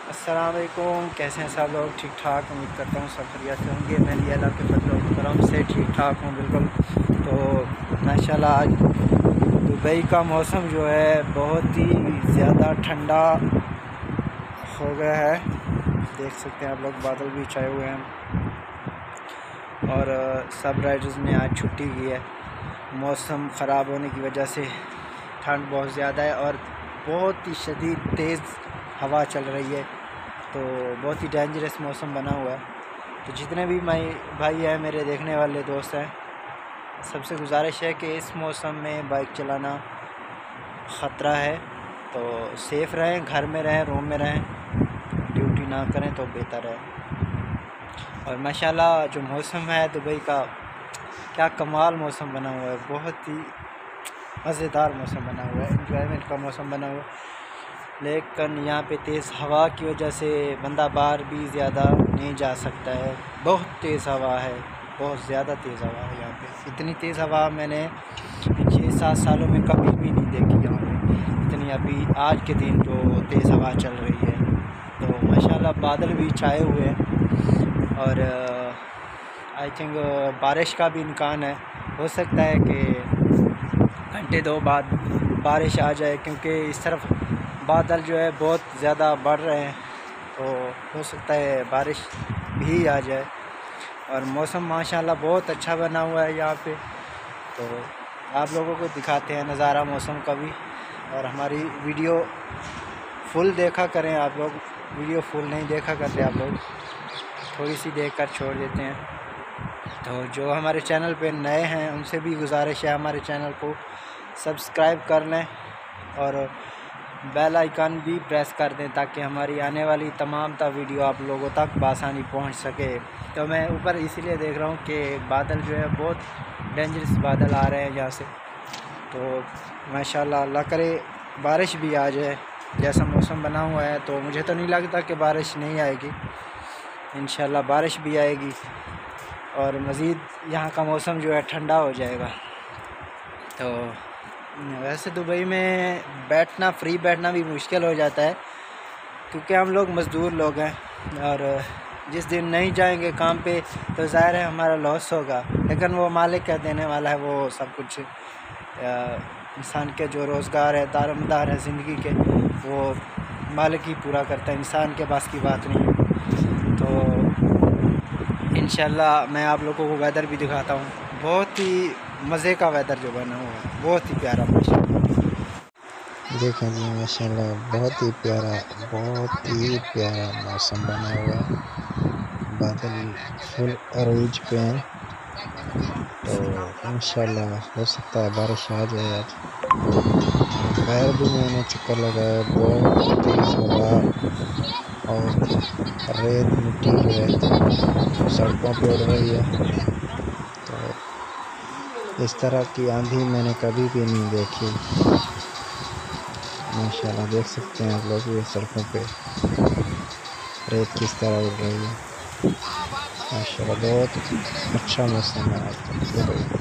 अस्सलाम वालेकुम। कैसे हैं सब लोग? ठीक ठाक, उम्मीद करता हूँ सब बढ़िया से होंगे। मैं भी अल्लाह के फजल और करम से ठीक ठाक हूँ बिल्कुल। तो माशाल्लाह आज दुबई का मौसम जो है बहुत ही ज़्यादा ठंडा हो गया है। देख सकते हैं आप लोग, बादल भी छाए हुए हैं और सब राइडर्स ने आज छुट्टी की है। मौसम ख़राब होने की वजह से ठंड बहुत ज़्यादा है और बहुत ही शदीद तेज़ हवा चल रही है, तो बहुत ही डेंजरस मौसम बना हुआ है। तो जितने भी भाई हैं, मेरे देखने वाले दोस्त हैं, सबसे गुजारिश है कि इस मौसम में बाइक चलाना ख़तरा है, तो सेफ़ रहें, घर में रहें, रूम में रहें, ड्यूटी ना करें तो बेहतर है। और माशाल्लाह जो मौसम है दुबई का, क्या कमाल मौसम बना हुआ है, बहुत ही मज़ेदार मौसम बना हुआ है, एंजॉयमेंट का मौसम बना हुआ है। लेकिन यहाँ पे तेज़ हवा की वजह से बंदा बाहर भी ज़्यादा नहीं जा सकता है। बहुत तेज़ हवा है, बहुत ज़्यादा तेज़ हवा है यहाँ पे। इतनी तेज़ हवा मैंने 6-7 सालों में कभी भी नहीं देखी यहाँ पे, इतनी अभी आज के दिन जो तेज़ हवा चल रही है। तो माशाल्लाह बादल भी छाए हुए हैं और आई थिंक बारिश का भी इम्कान है। हो सकता है कि घंटे 2 बाद बारिश आ जाए, क्योंकि इस तरफ बादल जो है बहुत ज़्यादा बढ़ रहे हैं, तो हो सकता है बारिश भी आ जाए। और मौसम माशाल्लाह बहुत अच्छा बना हुआ है यहाँ पे। तो आप लोगों को दिखाते हैं नज़ारा मौसम का भी, और हमारी वीडियो फुल देखा करें आप लोग। वीडियो फुल नहीं देखा करते आप लोग, थोड़ी सी देख कर छोड़ देते हैं। तो जो हमारे चैनल पे नए हैं उनसे भी गुजारिश है, हमारे चैनल को सब्सक्राइब कर लें और बेल आइकन भी प्रेस कर दें, ताकि हमारी आने वाली तमाम वीडियो आप लोगों तक बआसानी पहुंच सके। तो मैं ऊपर इसीलिए देख रहा हूं कि बादल जो है बहुत डेंजरस बादल आ रहे हैं यहाँ से। तो माशाल्लाह अल्लाह करे बारिश भी आ जाए, जैसा मौसम बना हुआ है। तो मुझे तो नहीं लगता कि बारिश नहीं आएगी, इंशाल्लाह बारिश भी आएगी और मज़ीद यहाँ का मौसम जो है ठंडा हो जाएगा। तो वैसे दुबई में फ्री बैठना भी मुश्किल हो जाता है, क्योंकि हम लोग मज़दूर लोग हैं और जिस दिन नहीं जाएंगे काम पे तो ज़ाहिर है हमारा लॉस होगा। लेकिन वो मालिक क्या देने वाला है, वो सब कुछ इंसान के जो रोज़गार है, दारोमदार है ज़िंदगी के, वो मालिक ही पूरा करता है, इंसान के पास की बात नहीं है। तो इंशाल्लाह मैं आप लोगों को वेदर भी दिखाता हूँ। बहुत ही मज़े का वेदर जो बना हुआ है, बहुत ही प्यारा माशाल्लाह। देखें जी, माशाल्लाह बहुत ही प्यारा मौसम बना हुआ है। बादल फुल अरूज पे हैं, तो इंशाल्लाह हो सकता है बारिश आ जाए आज। बाहर भी मैंने चक्कर लगाया, बहुत तेज़ हवा और रेत मिट्टी जो है सड़कों पे उड़ रही है। तो इस तरह की आंधी मैंने कभी भी नहीं देखी। माशाल्लाह देख सकते हैं आप लोग, ये सड़कों पे रेत किस तरह उड़ रही है। माशाल्लाह बहुत अच्छा मौसम है आज दुबई का।